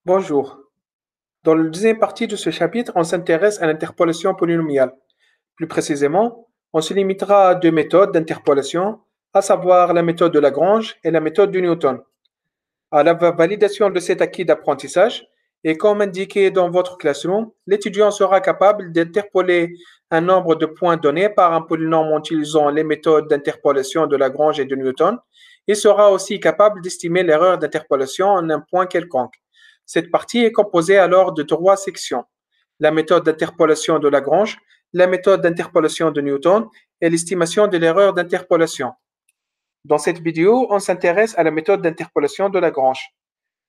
Bonjour. Dans la deuxième partie de ce chapitre, on s'intéresse à l'interpolation polynomiale. Plus précisément, on se limitera à deux méthodes d'interpolation, à savoir la méthode de Lagrange et la méthode de Newton. À la validation de cet acquis d'apprentissage, et comme indiqué dans votre classroom, l'étudiant sera capable d'interpoler un nombre de points donnés par un polynôme en utilisant les méthodes d'interpolation de Lagrange et de Newton. Il sera aussi capable d'estimer l'erreur d'interpolation en un point quelconque. Cette partie est composée alors de trois sections: la méthode d'interpolation de Lagrange, la méthode d'interpolation de Newton et l'estimation de l'erreur d'interpolation. Dans cette vidéo, on s'intéresse à la méthode d'interpolation de Lagrange.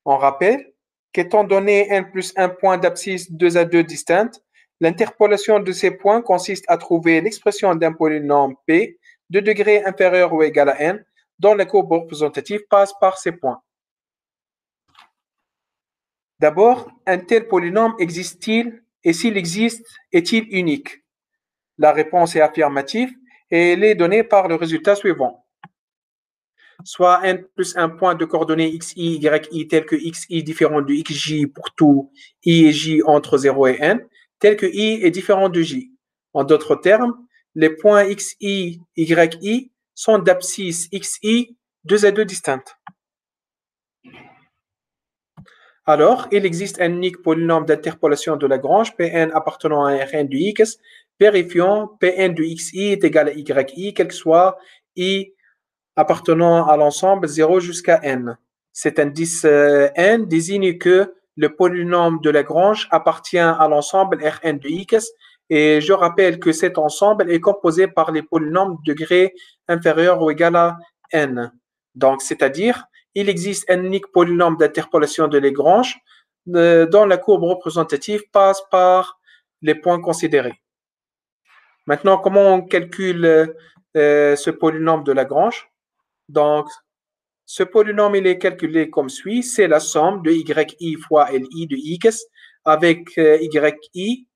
On rappelle qu'étant donné n plus un point d'abscisse 2 à 2 distinctes, l'interpolation de ces points consiste à trouver l'expression d'un polynôme p de degré inférieur ou égal à n dont la courbe représentative passe par ces points. D'abord, un tel polynôme existe-t-il et s'il existe, est-il unique? La réponse est affirmative et elle est donnée par le résultat suivant. Soit n plus un point de coordonnées xi, yi, tel que xi différent de xj pour tout i et j entre 0 et n, tel que i est différent de j. En d'autres termes, les points xi, yi sont d'abscisse xi 2 à 2 distinctes. Alors, il existe un unique polynôme d'interpolation de Lagrange, Pn appartenant à Rn de x, vérifiant Pn de xi est égal à yi, quel que soit i appartenant à l'ensemble 0 jusqu'à n. Cet indice n désigne que le polynôme de Lagrange appartient à l'ensemble Rn de x, et je rappelle que cet ensemble est composé par les polynômes de degré inférieur ou égal à n. Donc, c'est-à-dire, il existe un unique polynôme d'interpolation de Lagrange dont la courbe représentative passe par les points considérés. Maintenant, comment on calcule ce polynôme de Lagrange? Donc, ce polynôme il est calculé comme suit. C'est la somme de yi fois li de x avec yi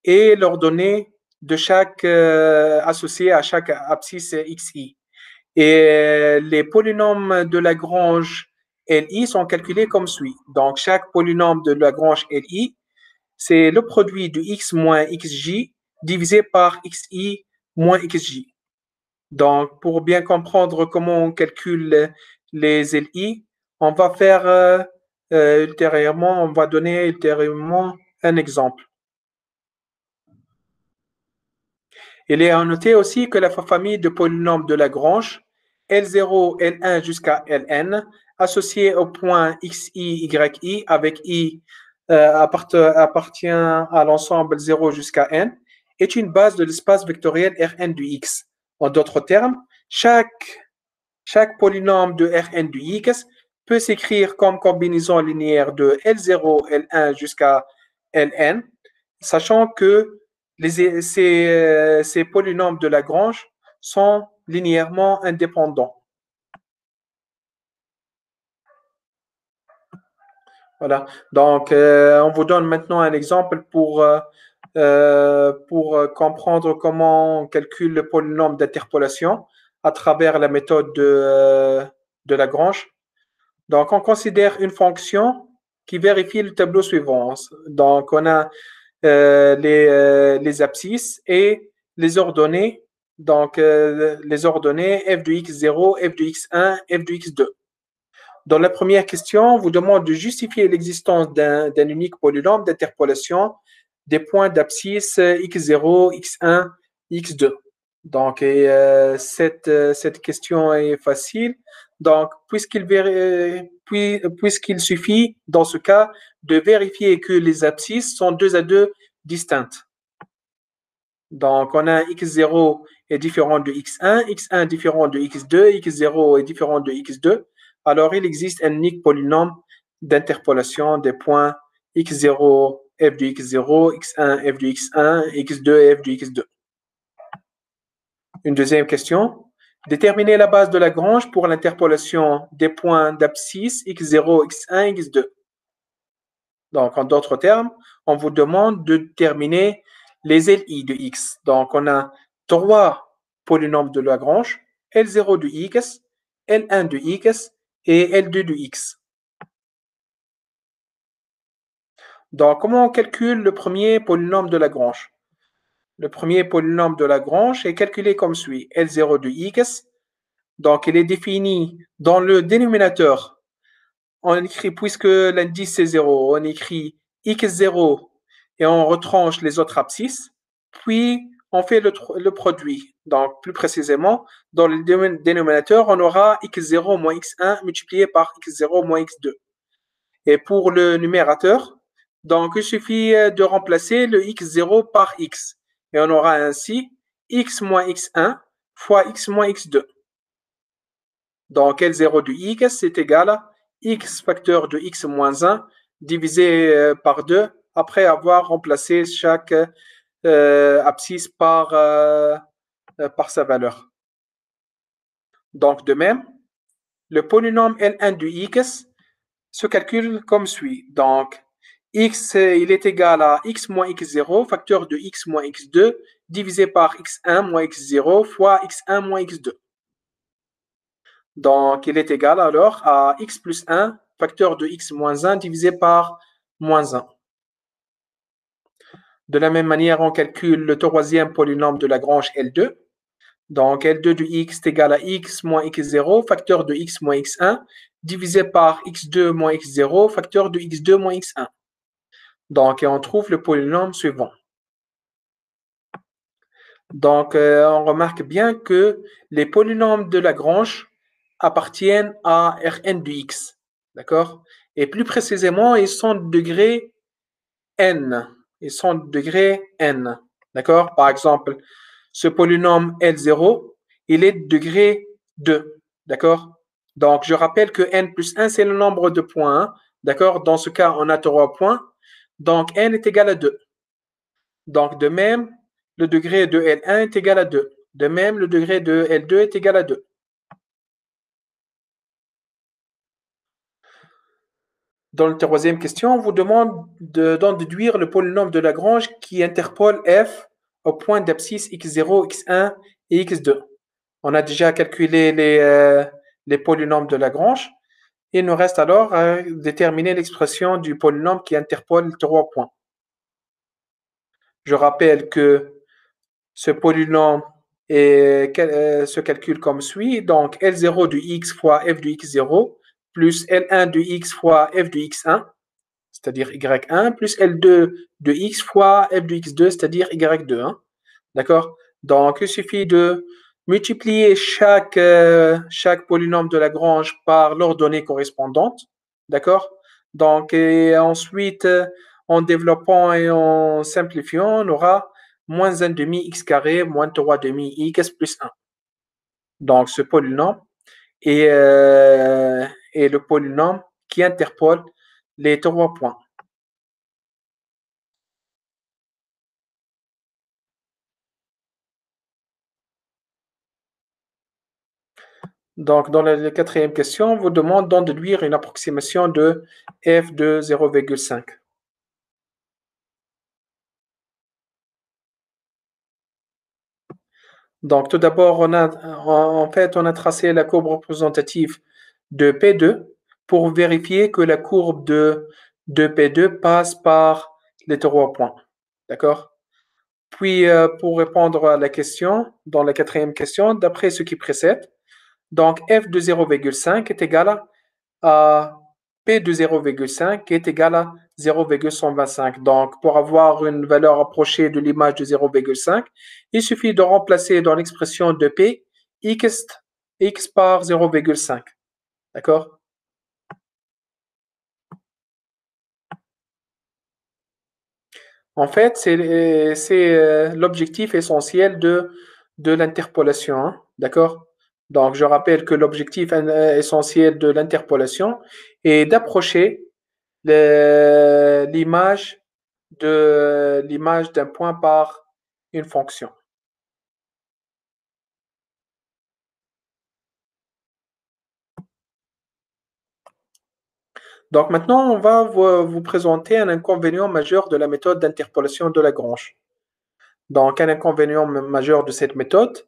et l'ordonnée de chaque associé à chaque abscisse xi. Et les polynômes de Lagrange li sont calculés comme suit. Donc, chaque polynôme de Lagrange li, c'est le produit de x moins xj divisé par xi moins xj. Donc, pour bien comprendre comment on calcule les LI, on va faire ultérieurement, on va donner ultérieurement un exemple. Il est à noter aussi que la famille de polynômes de Lagrange, L0, L1 jusqu'à Ln, associée au point xi, yi, avec i appartient à l'ensemble 0 jusqu'à n, est une base de l'espace vectoriel Rn de x. En d'autres termes, chaque polynôme de Rn de x peut s'écrire comme combinaison linéaire de L0, L1 jusqu'à Ln, sachant que ces polynômes de Lagrange sont linéairement indépendants. Voilà. Donc, on vous donne maintenant un exemple pour comprendre comment on calcule le polynôme d'interpolation à travers la méthode de Lagrange. Donc, on considère une fonction qui vérifie le tableau suivant. Donc, on a les abscisses et les ordonnées. Donc, les ordonnées f de x0, f de x1, f de x2. Dans la première question, on vous demande de justifier l'existence d'un unique polynôme d'interpolation des points d'abscisse x0, x1, x2. Donc, cette question est facile. Donc, puisqu'il suffit, dans ce cas, de vérifier que les abscisses sont 2 à 2 distinctes. Donc, on a x0 est différent de x1, x1 différent de x2, x0 est différent de x2. Alors, il existe un unique polynôme d'interpolation des points x0, f de x0, x1, f de x1, x2, f de x2. Une deuxième question. Déterminer la base de Lagrange pour l'interpolation des points d'abscisse x0, x1, x2. Donc, en d'autres termes, on vous demande de déterminer les LI de x. Donc, on a trois polynômes de Lagrange, L0 de x, L1 de x et L2 de x. Donc, comment on calcule le premier polynôme de Lagrange? Le premier polynôme de Lagrange est calculé comme suit. L0 de x, donc il est défini dans le dénominateur. On écrit, puisque l'indice c'est 0, on écrit x0 et on retranche les autres abscisses. Puis, on fait le produit. Donc, plus précisément, dans le dénominateur, on aura x0 moins x1 multiplié par x0 moins x2. Et pour le numérateur, donc il suffit de remplacer le x0 par x. Et on aura ainsi x moins x1 fois x moins x2. Donc L0 de x c'est égal à x facteur de x moins 1 divisé par 2 après avoir remplacé chaque abscisse par sa valeur. Donc de même, le polynôme L1 de x se calcule comme suit. Donc, x il est égal à x moins x0, facteur de x moins x2, divisé par x1 moins x0 fois x1 moins x2. Donc, il est égal alors à x plus 1, facteur de x moins 1, divisé par moins 1. De la même manière, on calcule le troisième polynôme de Lagrange L2. Donc, L2 de x est égal à x moins x0, facteur de x moins x1, divisé par x2 moins x0, facteur de x2 moins x1. Donc, on trouve le polynôme suivant. Donc, on remarque bien que les polynômes de Lagrange appartiennent à Rn de x. D'accord? Et plus précisément, ils sont de degré n. Ils sont de degré n. D'accord? Par exemple, ce polynôme L0, il est de degré 2. D'accord? Donc, je rappelle que n plus 1, c'est le nombre de points. Hein? D'accord? Dans ce cas, on a 3 points. Donc, n est égal à 2. Donc, de même, le degré de L1 est égal à 2. De même, le degré de L2 est égal à 2. Dans la troisième question, on vous demande d'en déduire le polynôme de Lagrange qui interpole f au point d'abscisse x0, x1 et x2. On a déjà calculé les polynômes de Lagrange. Il nous reste alors à déterminer l'expression du polynôme qui interpole 3 points. Je rappelle que ce polynôme se calcule comme suit. Donc, L0 de x fois f de x0 plus L1 de x fois f de x1, c'est-à-dire y1, plus L2 de x fois f de x2, c'est-à-dire y2. Hein. D'accord? Donc, il suffit de multiplier chaque polynôme de Lagrange par l'ordonnée correspondante. D'accord? Donc, et ensuite, en développant et en simplifiant, on aura moins 1 demi x carré moins 3 demi x plus 1. Donc, ce polynôme est le polynôme qui interpole les 3 points. Donc, dans la quatrième question, on vous demande d'en déduire une approximation de f de 0,5. Donc, tout d'abord, on a tracé la courbe représentative de P2 pour vérifier que la courbe de P2 passe par les 3 points. D'accord? Puis, pour répondre à la question, dans la quatrième question, d'après ce qui précède, donc f de 0,5 est égal à P de 0,5 est égal à 0,125. Donc, pour avoir une valeur approchée de l'image de 0,5, il suffit de remplacer dans l'expression de P x par 0,5. D'accord? En fait, c'est l'objectif essentiel de l'interpolation. Hein. D'accord? Donc, je rappelle que l'objectif essentiel de l'interpolation est d'approcher l'image d'un point par une fonction. Donc maintenant, on va vous présenter un inconvénient majeur de la méthode d'interpolation de Lagrange. Donc un inconvénient majeur de cette méthode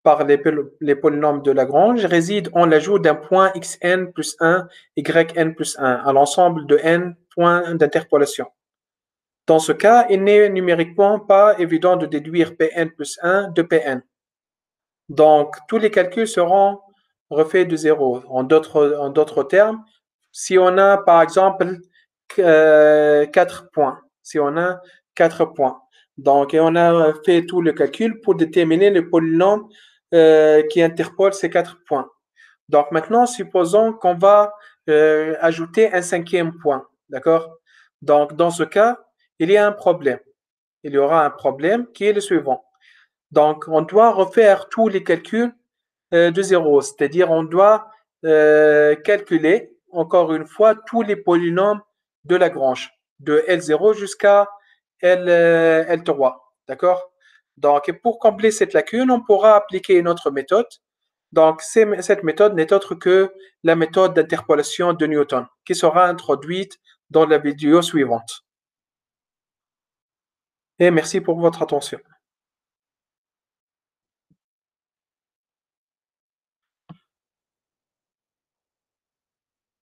par les polynômes de Lagrange réside en l'ajout d'un point xn plus 1, yn plus 1 à l'ensemble de n points d'interpolation. Dans ce cas, il n'est numériquement pas évident de déduire Pn plus 1 de Pn. Donc, tous les calculs seront refaits de zéro. En d'autres termes, si on a par exemple 4 points, si on a 4 points, donc et on a fait tout le calcul pour déterminer le polynôme qui interpole ces 4 points. Donc maintenant, supposons qu'on va ajouter un cinquième point, d'accord? Donc dans ce cas, il y a un problème. Il y aura un problème qui est le suivant. Donc on doit refaire tous les calculs de zéro, c'est-à-dire on doit calculer encore une fois tous les polynômes de Lagrange, de L0 jusqu'à L3, d'accord? Donc pour combler cette lacune, on pourra appliquer une autre méthode. Donc cette méthode n'est autre que la méthode d'interpolation de Newton, qui sera introduite dans la vidéo suivante. Et merci pour votre attention.